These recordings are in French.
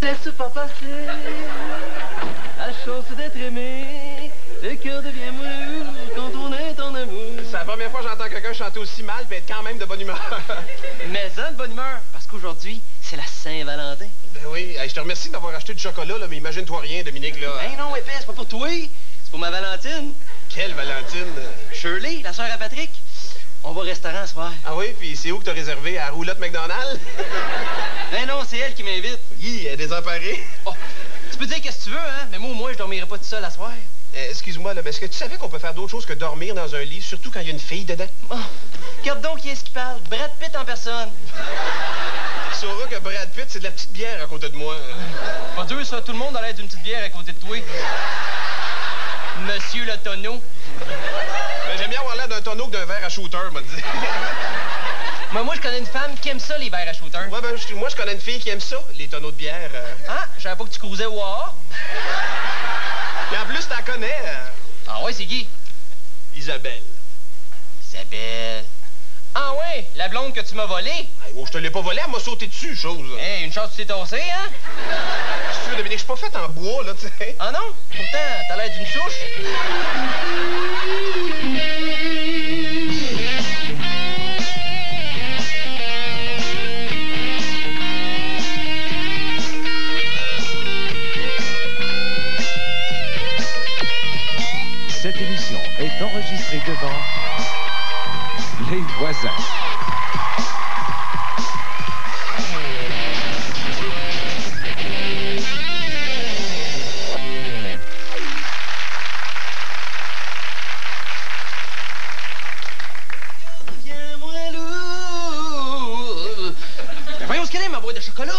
Laisse pas passer la chance d'être aimé. Le cœur devient moelleux quand on est en amour. C'est la première fois que j'entends quelqu'un chanter aussi mal et être quand même de bonne humeur. Mais de bonne humeur, parce qu'aujourd'hui, c'est la Saint-Valentin. Ben oui, hey, je te remercie d'avoir acheté du chocolat, là, mais imagine-toi rien, Dominique, là. Ben non, épais, c'est pas pour toi, c'est pour ma Valentine. Quelle Valentine? Shirley, la sœur à Patrick. On va au restaurant ce soir. Ah oui, puis c'est où que t'as réservé? À Roulotte McDonald? Ben non, c'est elle qui m'invite. Hi, elle est désemparée. Oh, tu peux dire qu'est-ce que tu veux, hein? Mais moi, au moins, je dormirai pas tout seul à soir. Excuse-moi, là, mais est-ce que tu savais qu'on peut faire d'autres choses que dormir dans un lit, surtout quand il y a une fille dedans? Oh, regarde donc qui est-ce qui parle. Brad Pitt en personne. Tu sauras que Brad Pitt, c'est de la petite bière à côté de moi. Pas dur, ça. Tout le monde a l'air d'une petite bière à côté de toi. Monsieur le tonneau. Ben, j'aime bien avoir l'air d'un tonneau que d'un verre à shooter, m'a dit. Moi, je connais une femme qui aime ça, les verres à shooter. Ouais, ben, moi, je connais une fille qui aime ça, les tonneaux de bière. Ah, je savais pas que tu cruisais au AA. Et en plus, t'en connais. Ah ouais, c'est qui? Isabelle. Isabelle. Ah ouais, la blonde que tu m'as volée. Hey, oh, je te l'ai pas volée, elle m'a sauté dessus, chose. Hey, une chance que tu t'es tassé, hein? Je suis sûr, Dominique, je suis pas faite en bois, là, tu sais. Ah non? Pourtant, t'as l'air d'une souche. Cette émission est enregistrée devant les voisins. Mais voyons ce qu'elle est, ma boîte de chocolat.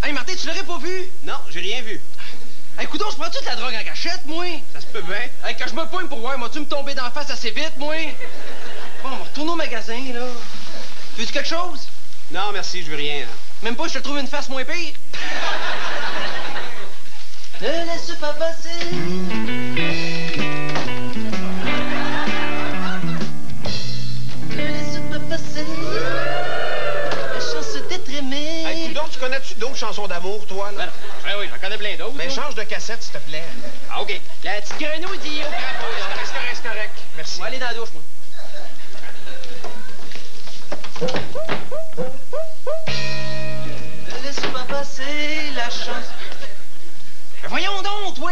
Hey, Martin, tu l'aurais pas vu? Non, j'ai rien vu. Hey, coudonc, je prends toute la drogue en cachette, moi. Ça se peut bien. Hey, quand je me poigne pour voir, m'as-tu me tomber d'en face assez vite, moi? Bon, on va retourner au magasin, là. Veux-tu quelque chose? Non, merci, je veux rien. Même pas, je te trouve une face moins pire. Ne laisse pas passer. Ne laisse pas passer. La chance d'être aimé. Hey, coudonc, tu connais-tu d'autres chansons d'amour, toi, là? Ben oui, j'en connais plein d'autres. Ben, change de cassette, s'il te plaît. Ah, OK. La petite grenouille au crapaud. C'est correct. Merci. On va aller dans la douche, moi. Ne laisse pas passer la chance. Mais voyons donc, toi!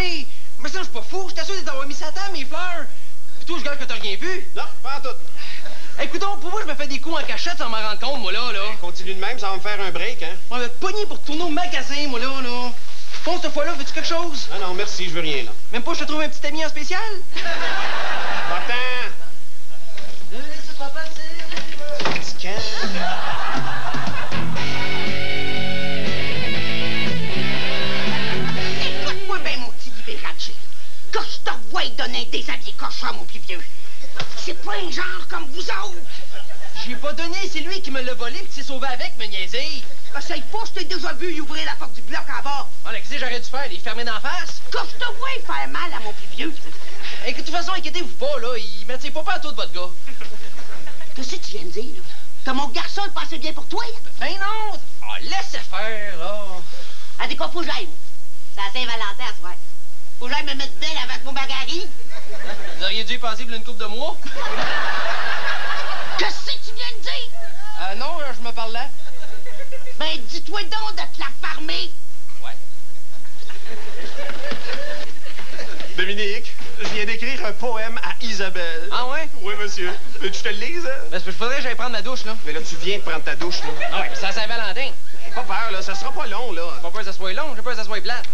Mais ça, je suis pas fou. Je t'assure d'avoir mis ça à table, mes fleurs. Puis toi, je regarde que t'as rien vu. Non, pas en tout. Écoute donc, pour moi, je me fais des coups en cachette sans m'en rendre compte, moi, là. Continue de même, ça va me faire un break, hein? On va me pogner pour tourner au magasin, moi, là. Bon, cette fois-là, veux-tu quelque chose? Ah non, merci, je veux rien, là. Même pas, je te trouve un petit ami en spécial? Martin! Ne laisse pas passer. Petit Écoute-moi bien, mon petit libératché. Que je te vois donner des habits cochons, mon plus vieux. C'est pas un genre comme vous autres. J'ai pas donné, c'est lui qui me l'a volé pis qui s'est sauvé avec, me niaiser. Essaye pas, je t'ai déjà vu y ouvrir la porte du bloc en bas. Ah, là, qu'est-ce que j'aurais dû faire? Les fermer d'en face? Que je te vois faire mal à mon plus vieux. Et de toute façon, inquiétez-vous pas, là. Il m'attire pas partout de votre gars. Qu'est-ce que tu viens de dire, là? Que mon garçon, il passait bien pour toi? Ben non! Ah, laissez faire, là. À des quoi, faut que j'aille, moi. C'est à Saint-Valentin, à soir. Faut que j'aille me mettre belle avec mon bagari. Vous auriez dû y penser pour une couple de mois. Qu'est-ce que tu viens de dire? Non, je me parle là. Ben, dis-toi donc de te la farmer. Ouais. Dominique, je viens d'écrire un poème à Isabelle. Ah ouais? Oui, monsieur. Veux-tu que je te le lise? Ben, c'est parce qu'il faudrait que j'aille prendre ma douche, là. Mais là, tu viens de prendre ta douche, là. Ah ouais, pis c'est à Saint-Valentin. Pas peur, là, ça sera pas long, là. J'ai pas peur que ça soit long, j'ai peur que ça soit plate.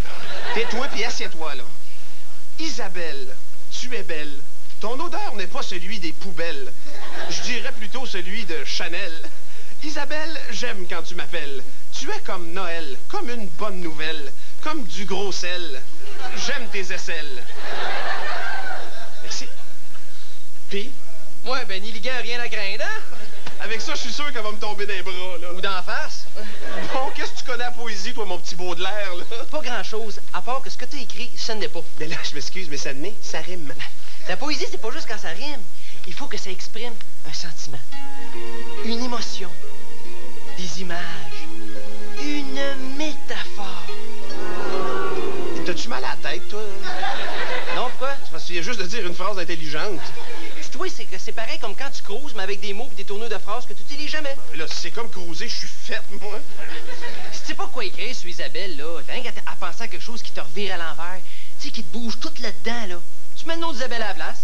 Tais-toi puis assieds-toi, là. Isabelle, tu es belle. Ton odeur n'est pas celui des poubelles. Je dirais plutôt celui de Chanel. Isabelle, j'aime quand tu m'appelles. Tu es comme Noël, comme une bonne nouvelle, comme du gros sel. J'aime tes aisselles. Merci. Puis, Ouais, ben, ni ligand, rien à craindre, hein? avec ça, je suis sûr qu'elle va me tomber dans les bras, là. Ou d'en face. Bon, qu'est-ce que tu connais à la poésie, toi, mon petit Baudelaire, là? Pas grand-chose, à part que ce que t'as écrit, ça n'est pas. Mais là, je m'excuse, mais ça n'est, ça rime. La poésie, c'est pas juste quand ça rime. Il faut que ça exprime un sentiment, une émotion, des images, une métaphore. tête, toi? Non, pourquoi? C'est parce qu'il y a juste de dire une phrase intelligente. Toi, c'est que c'est pareil comme quand tu cruises, mais avec des mots et des tournures de phrases que tu utilises jamais. Là, c'est comme cruiser, je suis faite, moi. Si tu sais pas quoi écrire sur Isabelle, là, t'as rien qu'à penser à quelque chose qui te revire à l'envers. Tu sais, qui te bouge tout là-dedans, là. Tu mets le nom d'Isabelle à la place.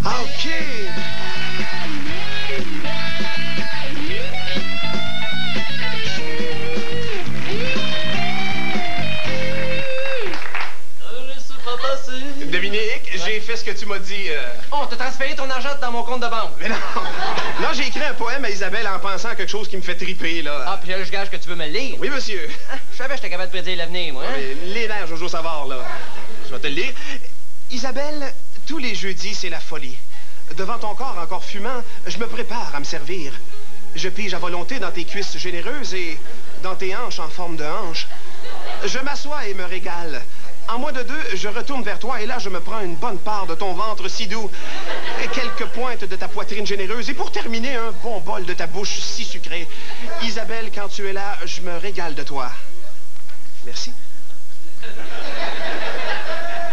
OK. Dominique, j'ai fait ce que tu m'as dit. Oh, t'as transféré ton argent dans mon compte de banque. Mais non. Non, j'ai écrit un poème à Isabelle en pensant à quelque chose qui me fait triper, là. Ah, puis là, je gage que tu veux me le lire. Oui, monsieur. Ah, je savais que j'étais capable de prédire l'avenir, moi, hein? Mais les nerfs, Jojo Savard, là. Je vais te le lire. Isabelle, tous les jeudis, c'est la folie. Devant ton corps encore fumant, je me prépare à me servir. Je pige à volonté dans tes cuisses généreuses et dans tes hanches en forme de hanche. Je m'assois et me régale. En moins de 2, je retourne vers toi et là, je me prends une bonne part de ton ventre si doux, et quelques pointes de ta poitrine généreuse et pour terminer, un bon bol de ta bouche si sucrée. Isabelle, quand tu es là, je me régale de toi. Merci.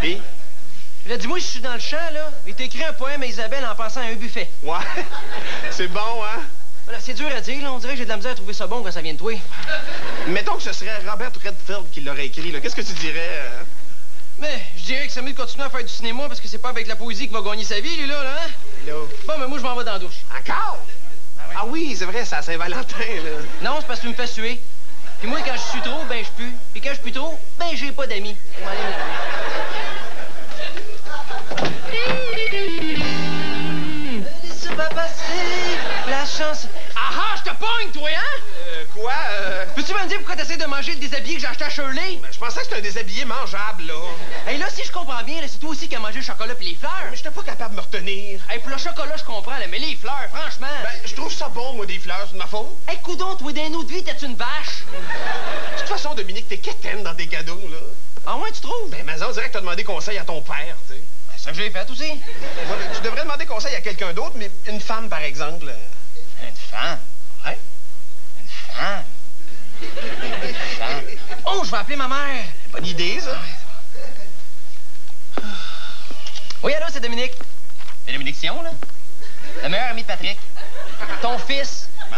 Et? Là, dis-moi si je suis dans le champ, là, et t'as écrit un poème à Isabelle en pensant à un buffet. Ouais, c'est bon, hein? Voilà, c'est dur à dire, là. On dirait que j'ai de la misère à trouver ça bon quand ça vient de toi. Mettons que ce serait Robert Redford qui l'aurait écrit, là. Qu'est-ce que tu dirais? Mais je dirais que c'est mieux de continuer à faire du cinéma parce que c'est pas avec la poésie qu'il va gagner sa vie, lui, là, hein? Là. Bon, mais moi, je m'en vais dans la douche. Encore? Ah oui, c'est vrai, c'est à Saint-Valentin, là. Non, c'est parce que tu me fais suer. Puis moi, quand je suis trop, ben je pue. Puis quand je pue trop, ben j'ai pas d'amis. Je m'en ai laisse pas passer la chance. Ah ah, je te pogne, toi, hein? Quoi? Peux-tu me dire pourquoi t'essaies de manger le déshabillé que j'ai acheté à Shirley? Ben, je pensais que c'était un déshabillé mangeable, là. Hey, là, si je comprends bien, là, c'est toi aussi qui as mangé le chocolat pis les fleurs. Mais j'étais pas capable de me retenir. Hey, pour le chocolat, je comprends, là, mais les fleurs, franchement. Ben, je trouve ça bon, moi, des fleurs, c'est de ma faute. Hey, coudon, toi, d'un autre vie, t'es-tu une vache? De toute façon, Dominique, t'es quétaine dans tes cadeaux, là. Ah ouais, tu trouves? Ben, mais on dirait que t'as demandé conseil à ton père, tu sais. Ben, c'est ça que j'ai fait aussi. Ouais, ben, tu devrais demander conseil à quelqu'un d'autre, mais une femme, par exemple. Une femme? Ouais? Une femme? Oh, je vais appeler ma mère. Bonne idée, ça. Oui, allô, c'est Dominique. C'est Dominique Sion, là? Le meilleur ami de Patrick. Ton fils. Bon.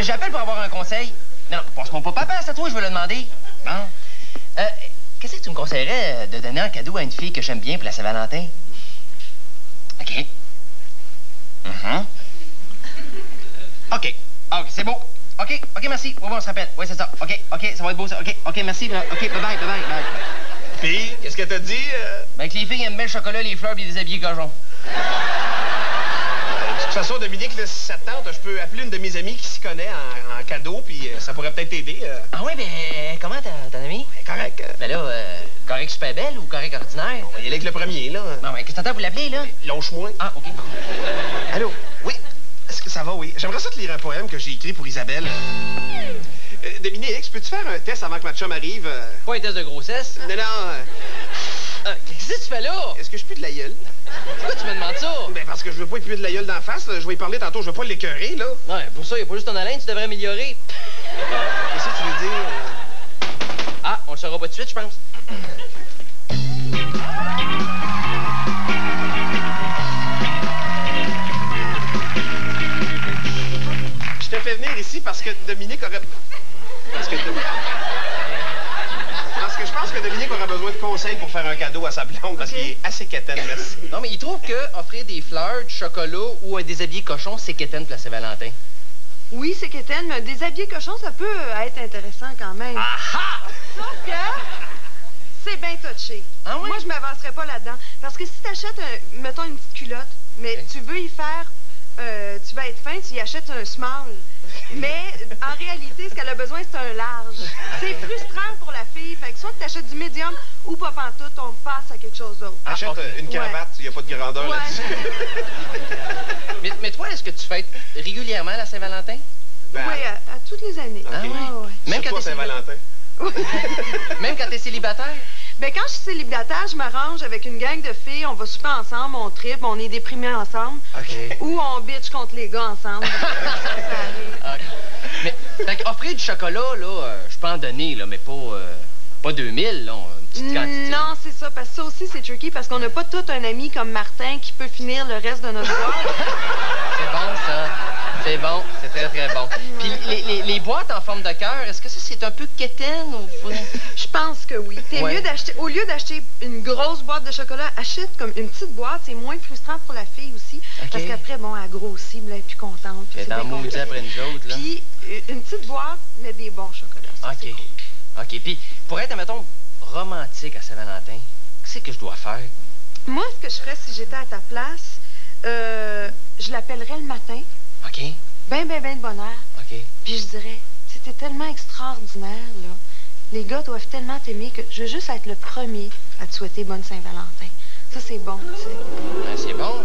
J'appelle pour avoir un conseil. Non, passe-moi pas papa, c'est à toi, je veux le demander. Bon. Qu'est-ce que tu me conseillerais de donner en cadeau à une fille que j'aime bien pour la Saint-Valentin? OK. OK. OK, c'est beau. OK, merci. Oui, on se rappelle. Oui, c'est ça. OK, ça va être beau, ça. OK, merci. OK, bye-bye. Puis, qu'est-ce qu'elle t'a dit? Ben, que les filles aiment bien le chocolat, les fleurs et les habillés cochons. De toute façon, Dominique, là, si ça te tente, je peux appeler une de mes amies qui s'y connaît en cadeau, puis ça pourrait peut-être t'aider. Ah oui, ben, comment ton ami? Ben, correct. Ben là, correct super belle ou correct ordinaire? On va y aller avec le premier, là. Bon, ben, qu'est-ce que t'entends vous l'appeler, là? Longe-moi. Ah, OK. Allô? Oui? Est-ce que ça va, oui? J'aimerais ça te lire un poème que j'ai écrit pour Isabelle. Dominique, peux-tu faire un test avant que ma chum arrive? Pas un test de grossesse? Non. Qu'est-ce que tu fais là? Est-ce que je pue de la gueule? Pourquoi tu me demandes ça? Ben, parce que je veux pas y puer de la gueule d'en face. Là. Je vais y parler tantôt, je veux pas l'écœurer, là. Non, pour ça, il n'y a pas juste ton haleine, tu devrais améliorer. Qu'est-ce que tu veux dire? Ah, on le saura pas tout de suite, je pense. Je te fais venir ici parce que Dominique aurait... Parce que je pense que Dominique aurait besoin de conseils pour faire un cadeau à sa blonde parce qu'il est assez quétaine, merci. Non, mais il trouve que offrir des fleurs, du chocolat ou un déshabillé cochon, c'est quétaine pour la Saint-Valentin. Oui, c'est quétaine, mais un déshabillé cochon, ça peut être intéressant quand même. Ah ah! Sauf que c'est bien touché. Ah oui? Moi, je m'avancerais pas là-dedans. Parce que si t'achètes, mettons, une petite culotte, mais tu veux y faire... tu vas être fin, tu y achètes un small. Mais en réalité, ce qu'elle a besoin, c'est un large. C'est frustrant pour la fille. Fait que soit tu achètes du médium ou pas pantoute, on passe à quelque chose d'autre. Achète une cravate, il n'y a pas de grandeur là-dessus. mais toi, est-ce que tu fêtes régulièrement la Saint-Valentin? Ben, oui, à toutes les années. Okay. Ah, ouais. Même quand t'es Saint-Valentin. Même quand t'es célibataire? Ben, quand je suis célibataire, je m'arrange avec une gang de filles, on va souper ensemble, on tripe, on est déprimés ensemble. OK. Ou on bitch contre les gars ensemble. Ça arrive. Okay. Fait qu'offrir du chocolat, là, je peux en donner, là, mais pas 2000, là, une petite quantité. Non, c'est ça, parce que ça aussi, c'est tricky, parce qu'on n'a pas tout un ami comme Martin qui peut finir le reste de notre boîte. C'est bon, ça. C'est bon, c'est très, très bon. Puis les boîtes en forme de cœur, est-ce que ça, c'est un peu quétaine ou... Je pense que oui. Ouais. Au lieu d'acheter une grosse boîte de chocolat, achète comme une petite boîte. C'est moins frustrant pour la fille aussi. OK. Parce qu'après, bon, elle grossit, elle est plus contente. Elle est en maudit après nous autres, là. Puis, une petite boîte, mais des bons chocolats. Ça, c'est OK. cool. OK. Puis, pour être, mettons, romantique à Saint-Valentin, qu'est-ce que je dois faire? Moi, ce que je ferais si j'étais à ta place, je l'appellerais le matin. OK. Ben de bonheur. OK. Puis je dirais, t'es tellement extraordinaire, là. Les gars doivent tellement t'aimer que je veux juste être le premier à te souhaiter bonne Saint-Valentin. Ça, c'est bon, tu sais. Ben, c'est bon.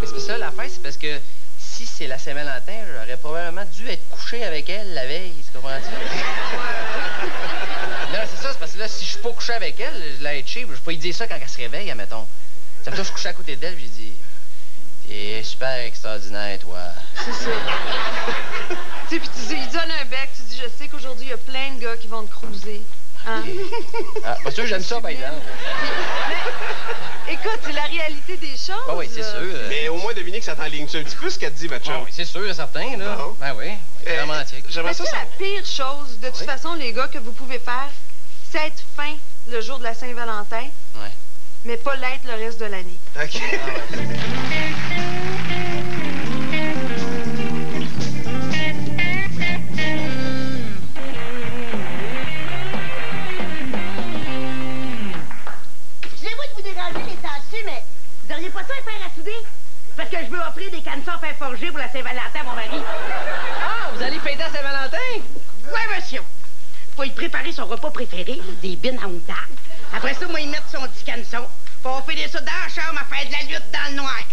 Mais c'est pas ça, l'affaire, c'est parce que si c'est la Saint-Valentin, j'aurais probablement dû être couché avec elle la veille. Tu comprends-tu? Non, c'est ça, c'est parce que là, si je suis pas couché avec elle, je l'ai être cheap. Je peux lui dire ça quand elle se réveille, admettons. Ça me fait que je suis couché à côté d'elle, j'ai dit, t'es super extraordinaire, toi. C'est ça. Tu sais, puis tu lui donnes un bec, tu dis, je sais qu'aujourd'hui, il y a plein de gars qui vont te cruiser. Hein? Ah, pas sûr, j'aime ça, par exemple. Mais, écoute, c'est la réalité des choses. Ah oui, c'est là. sûr. Mais au moins, Dominique, ça t'enligne-tu un petit peu ce qu'elle te dit, ma chum? Ah oui, c'est sûr, certain, là. Bon. Ben oui, c'est romantique. J'aimerais Mais ça tu sais, savoir. la pire chose, de toute façon, les gars, que vous pouvez faire, c'est être fin le jour de la Saint-Valentin, Ouais. mais pas l'être le reste de l'année. OK. Excusez-moi de vous déranger les temps-ci, mais vous auriez pas ça à faire à souder? Parce que je veux offrir des canetons à faire forger pour la Saint-Valentin à mon mari. Ah, vous allez fêter à Saint-Valentin? Oui, monsieur. Faut y préparer son repas préféré, des bines à moutarde. Après ça, moi, y mettre son petit canson. Faut on fait ça dans la chambre à faire de la lutte dans le noir.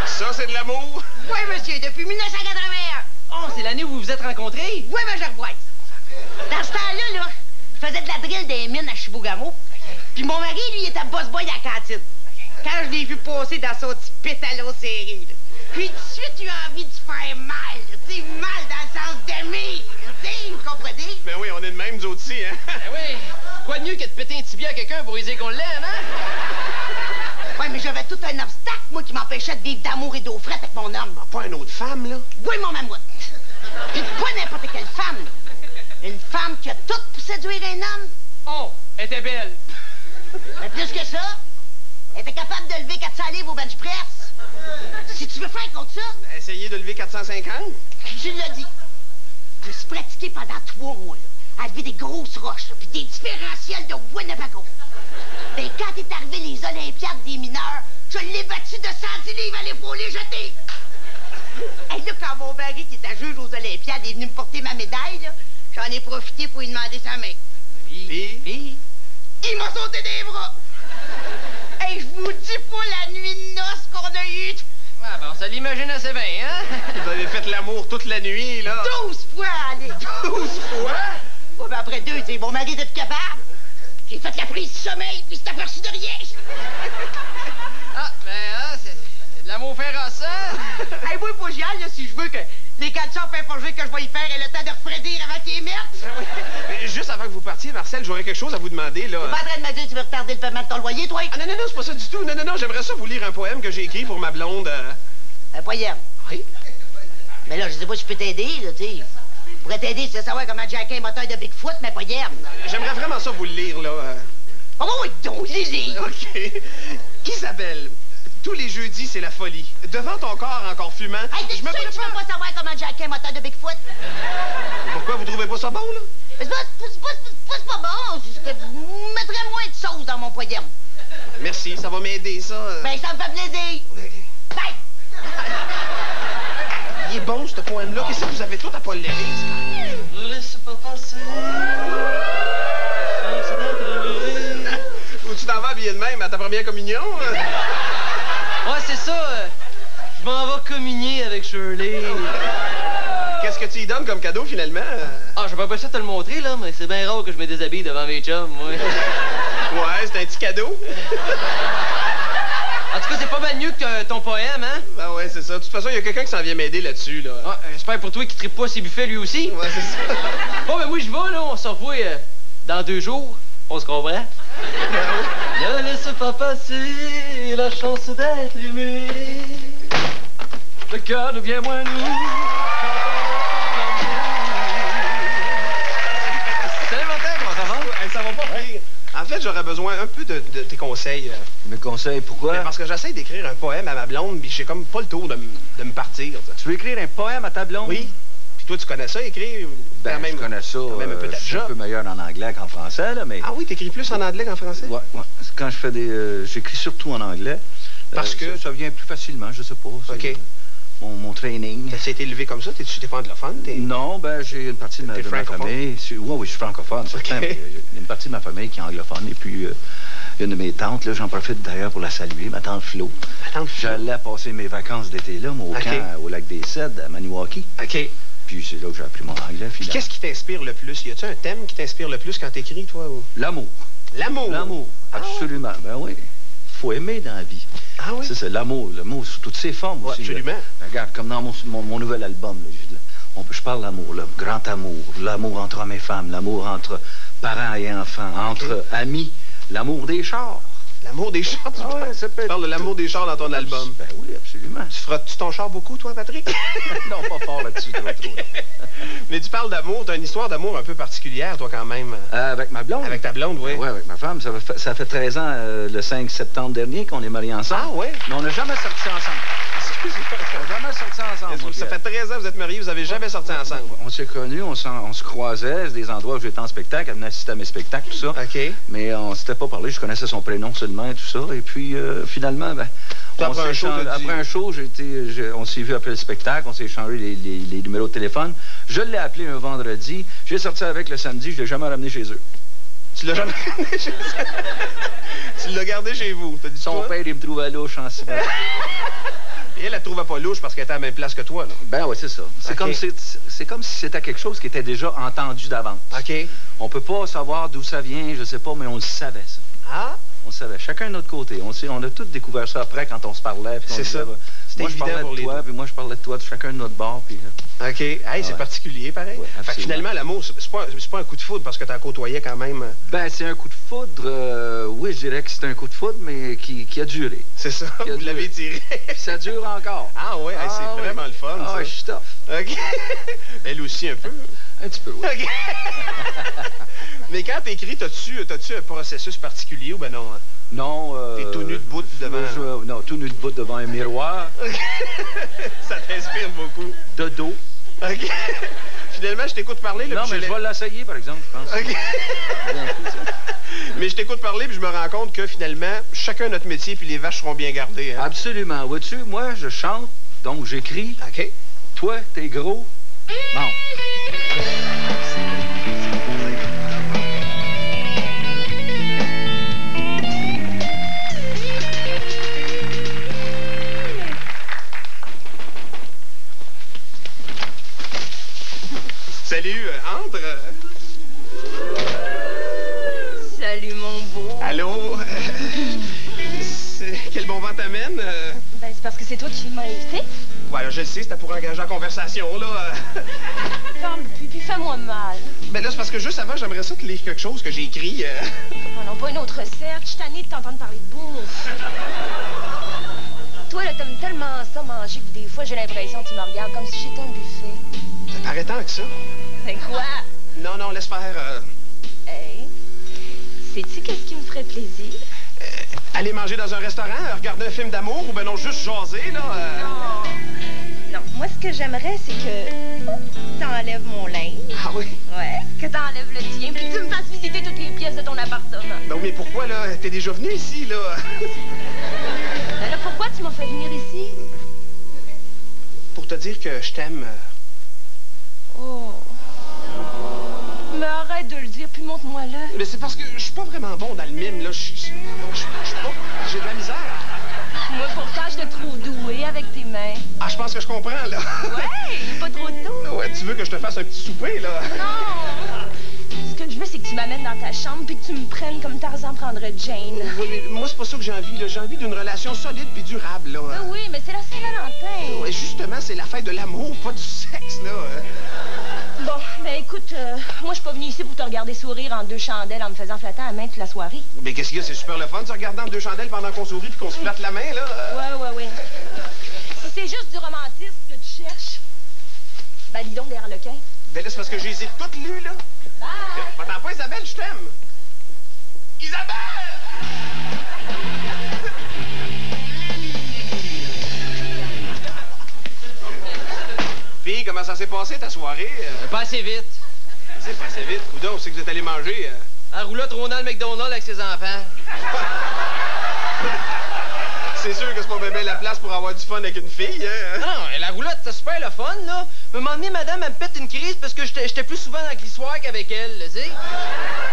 Ça, c'est de l'amour. Oui, monsieur, depuis 1981. Oh, c'est l'année où vous vous êtes rencontrés? Oui, mais je revois. Dans ce temps-là, là, je faisais de la drill des mines à Chibougamau. Puis mon mari, lui, il était boss boy à la cantine. Quand je l'ai vu passer dans son petit pétalo serré, là, puis tout de suite, il a envie de faire mal. Tu sais, mal dans le sens d'aimer. Tu sais, vous comprenez? Ben oui, on est de même, nous autres aussi, hein? Ben oui. Quoi de mieux que de péter un tibia à quelqu'un pour lui dire qu'on l'aime, hein? Oui, mais j'avais tout un obstacle, moi, qui m'empêchait de vivre d'amour et d'eau frette avec mon homme. Pas une autre femme, là? Oui, mon mamoute. Puis pas n'importe quelle femme. Une femme qui a tout pour séduire un homme. Oh, elle était belle. Mais plus que ça, elle était capable de lever 400 livres au bench press. Si tu veux faire contre ça, Essayer de lever 450? je l'ai dit. Je me suis pratiqué pendant 3 mois, là, à lever des grosses roches, là, puis des différentiels de Winnebago. Ben, quand est arrivé les Olympiades des mineurs, je l'ai battu de 110 livres à l'épaule et jeté. Et là, quand mon mari, qui était juge aux Olympiades, est venu me porter ma médaille, là, j'en ai profité pour lui demander sa main. Puis? Il m'a sauté des bras. Et je vous dis pas la nuit de noces qu'on a eue. Ah, ben, on se l'imagine assez bien, hein? Vous avez fait l'amour toute la nuit, là? 12 fois, allez. 12 fois? Ouais, ben après 2, tu sais, mon mari était plus capable. J'ai fait la prise du sommeil, puis c'est aperçu de rien. Ah, ben, ah, c'est de l'amour féroce, hein? Hey, moi, faut que j'y aille, là, si je veux que les 400 pains forgés que je vais y faire aient le temps de refroidir avant qu'ils émergent. Mais juste avant que vous partiez, Marcel, j'aurais quelque chose à vous demander, là. T'es pas en train de me dire que tu veux retarder le paiement de ton loyer, toi? Ah non, c'est pas ça du tout. Non, j'aimerais ça vous lire un poème que j'ai écrit pour ma blonde. Un poème. Oui? Mais là, je sais pas si je peux t'aider, là, tu sais. Je pourrais t'aider si tu veux savoir comment jacker un moteur de Bigfoot, mais pas hier. J'aimerais vraiment ça vous le lire, là. Oh, oui, donc, Lily! OK. Isabelle, tous les jeudis, c'est la folie. Devant ton corps encore fumant, Hey, t'es je sûr me que tu veux prépare... pas savoir comment jacker un moteur de Bigfoot? Pourquoi vous trouvez pas ça bon, là? C'est pas bon. Je mettrais moins de sauce dans mon poème. Merci, ça va m'aider, ça. Ben, ça me fait plaisir. Bye! Il est bon, ce poème-là. Qu'est-ce que vous avez tout à pas le lire? Laisse pas passer. Ou tu t'en vas habillé de même à ta première communion? Ouais, c'est ça. Je m'en vais communier avec Shirley. Qu'est-ce que tu y donnes comme cadeau, finalement? Ah, je peux pas ça te le montrer, là, mais c'est bien rare que je me déshabille devant mes chums, moi. Ouais, c'est un petit cadeau. En tout cas, c'est pas mal mieux que ton poème, hein? Ben ouais, c'est ça. De toute façon, il y a quelqu'un qui s'en vient m'aider là-dessus, là. Ah, j'espère pour toi qu'il tripe pas ses buffets, lui aussi. Ouais, c'est ça. Bon, ben moi, je vais, là. On se revoit dans 2 jours. On se comprend? Ne laisse pas passer la chance d'être aimé. Le cœur devient moins lourd. Salut, Martin, comment ça va? Hey, ça va pas pire. En fait, j'aurais besoin un peu de tes conseils. Mes conseils, pourquoi? Ben, parce que j'essaie d'écrire un poème à ma blonde, puis j'ai comme pas le tour de me partir. Tu veux écrire un poème à ta blonde? Oui. Puis toi, tu connais ça, écrire? Ben, quand même, je connais ça. quand même un peu ta je suis un job. peu meilleur en anglais qu'en français, là, mais... Ah oui, t'écris plus en anglais qu'en français? Ouais. Quand je fais des... j'écris surtout en anglais. Parce que... Ça vient plus facilement, je sais pas. OK. Mon training. T'as été élevé comme ça? T'es pas anglophone? Non, ben j'ai une partie de ma famille. Oui, je suis francophone, certain. Okay. Mais il y a une partie de ma famille qui est anglophone. Et puis, une de mes tantes, là, j'en profite d'ailleurs pour la saluer, ma tante Flo. J'allais passer mes vacances d'été là, moi, au camp, au lac des Cèdres, à Maniwaki. OK. Puis c'est là que j'ai appris mon anglais, Puis qu'est-ce qui t'inspire le plus? Y a-tu un thème qui t'inspire le plus quand t'écris, toi? Ou... L'amour. L'amour? L'amour, absolument. Ah, ouais. Ben oui. Faut aimer dans la vie. Ah oui? C'est l'amour sous toutes ses formes aussi. Absolument. Là. Regarde, comme dans mon nouvel album, là, je parle d'amour, le grand amour, l'amour entre hommes et femmes, l'amour entre parents et enfants, entre amis, l'amour des chars. L'amour des chars, tu parles de l'amour des chars dans ton album. Ben oui, absolument. Tu frottes-tu ton char beaucoup, toi, Patrick? Non, pas fort là-dessus, trop. Mais tu parles d'amour, t'as une histoire d'amour un peu particulière, toi, quand même. Avec ma blonde? Avec ta blonde, oui. Oui, avec ma femme. Ça fait 13 ans, le 5 septembre dernier, qu'on est mariés ensemble. Ah, oui? Mais on n'a jamais sorti ensemble. On n'a jamais sorti ensemble. Ça fait 13 ans que vous êtes mariés, vous n'avez jamais sorti ensemble. On s'est connus, on se croisait, des endroits où j'étais en spectacle, elle venait assister à mes spectacles, tout ça. OK. Mais on s'était pas parlé, je connaissais son prénom seulement et tout ça. Et puis, finalement, ben, après un show, on s'est vu après le spectacle, on s'est échangé les numéros de téléphone. Je l'ai appelé un vendredi, j'ai sorti avec le samedi, je l'ai jamais ramené chez eux. Tu l'as jamais ramené chez eux? Tu l'as gardé chez vous? T'as dit son père, il me trouvait louche en ciment. Et elle ne trouvait pas louche parce qu'elle était à la même place que toi, là. Ben oui, c'est ça. C'est comme si c'était quelque chose qui était déjà entendu d'avance. OK. On peut pas savoir d'où ça vient, je sais pas, mais on le savait, ça. Ah? On le savait. Chacun de notre côté. On a tous découvert ça après quand on se parlait. C'est ça. Moi, je parlais de toi, puis moi, je parlais de toi, de chacun de notre bord. Puis, OK. Hey, c'est particulier, pareil. Ouais, fait que finalement, l'amour, c'est pas un coup de foudre parce que t'en côtoyais quand même. Ben, c'est un coup de foudre. Oui, je dirais que c'est un coup de foudre, mais qui a duré. C'est ça. Vous l'avez tiré. Puis ça dure encore. Ah oui, c'est vraiment le fun, ça. Ah, je suis tough. OK. Elle aussi un peu. Un petit peu, oui. OK. Mais quand t'écris, t'as-tu un processus particulier ou ben non? Non. T'es tout nu de bout devant... Non, tout nu de bout devant un miroir. Ça t'inspire beaucoup. De dos. OK. Finalement, je t'écoute parler. Là, non, mais je vais l'essayer, par exemple, je pense. OK. Mais je t'écoute parler, puis je me rends compte que finalement, chacun notre métier, puis les vaches seront bien gardées. Hein? Absolument. Vois-tu, moi, je chante, donc j'écris. OK. Toi, t'es gros. Bon. Salut, entre. Salut, mon beau. Allô? Quel bon vent t'amène? Ben, c'est parce que c'est toi qui m'as invité. Voilà, je le sais, c'était pour engager la conversation, là. Parle, puis fais-moi mal. Ben là, c'est parce que juste avant, j'aimerais ça te lire quelque chose que j'ai écrit. Oh non, pas une autre recette. Je suis tannée de t'entendre parler de bouffe. Toi, là, t'aimes tellement ça manger que des fois, j'ai l'impression que tu me regardes comme si j'étais un buffet. Ça paraît tant que ça. C'est quoi? Non, laisse faire. Hey, sais-tu qu'est-ce qui me ferait plaisir? Aller manger dans un restaurant, regarder un film d'amour ou ben non, juste jaser, là. Non, moi, ce que j'aimerais, c'est que t'enlèves mon linge. Ah oui? Ouais, que t'enlèves le tien, puis que tu me fasses visiter toutes les pièces de ton appartement. Ben oui, mais pourquoi, là? T'es déjà venu ici, là? Ben là, pourquoi tu m'as fait venir ici? Pour te dire que je t'aime. Oh. Mais arrête de le dire, puis montre-moi là. Mais c'est parce que je suis pas vraiment bon dans le mime, là. J'ai de la misère. Moi, pourtant, je te trouve doué avec tes mains. Ah, je pense que je comprends, là. Ouais, pas trop tôt. Ouais, tu veux que je te fasse un petit souper, là? Non! Ce que je veux, c'est que tu m'amènes dans ta chambre puis que tu me prennes comme Tarzan prendrait Jane. Oui, mais moi, c'est pas ça que j'ai envie, là. J'ai envie d'une relation solide puis durable, là. Ben oui, mais c'est la Saint-Valentin. Ouais, justement, c'est la fête de l'amour, pas du sexe, là. Bon, ben écoute, moi, je suis pas venue ici pour te regarder sourire en 2 chandelles en me faisant flatter à la main toute la soirée. Mais qu'est-ce qu'il y a? C'est super le fun, de se regarder en 2 chandelles pendant qu'on sourit puis qu'on se flatte la main, là. Ouais. Si c'est juste du romantisme que tu cherches, ben dis donc derrière le quin. Ben là, c'est parce que j'ai les ai toutes lues, là. Attends pas, Isabelle, je t'aime. Isabelle! Fille, comment ça s'est passé ta soirée? Pas assez vite. C'est passé vite, coudonc, c'est que vous êtes allé manger. En roulotte Ronald McDonald avec ses enfants. C'est sûr que c'est pas bébé la place pour avoir du fun avec une fille, hein? Non, la roulotte, c'était super le fun, là. Mais à un moment donné, madame, elle me pète une crise parce que j'étais plus souvent dans la glissoire qu'avec elle, tu sais.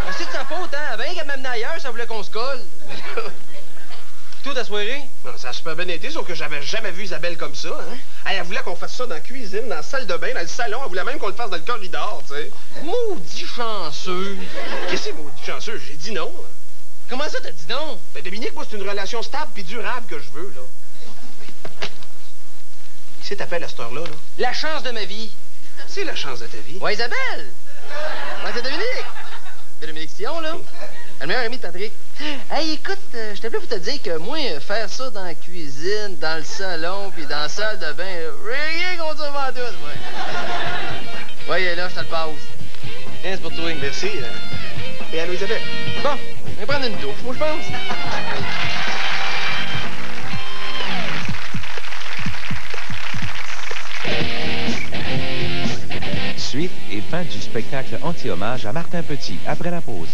Mais c'est de sa faute, hein. Avant qu'elle m'amenait ailleurs, ça voulait qu'on se colle. Toi, ta soirée? Non, ça a super bien été, sauf que j'avais jamais vu Isabelle comme ça, hein? Elle voulait qu'on fasse ça dans la cuisine, dans la salle de bain, dans le salon. Elle voulait même qu'on le fasse dans le corridor, tu sais. Maudit chanceux. Qu'est-ce que c'est, maudit chanceux? J'ai dit non. Comment ça, t'as dit non? Ben, Dominique, moi, c'est une relation stable puis durable que je veux, là. Qui c'est t'appelle à cette heure-là, là? La chance de ma vie. C'est la chance de ta vie. Ouais, Isabelle. Ouais, c'est Dominique. C'est Dominique Sion, là. Le meilleur ami de Patrick. Hey, écoute, je t'appelais pour te dire que moi, faire ça dans la cuisine, dans le salon, puis dans la salle de bain, rien contre ça devant tous, moi. Ouais, là, je te le passe. Tiens, c'est pour toi. Merci. Et allô, Isabelle? Bon, on va prendre une douche, moi, je pense. Suite et fin du spectacle anti-hommage à Martin Petit après la pause.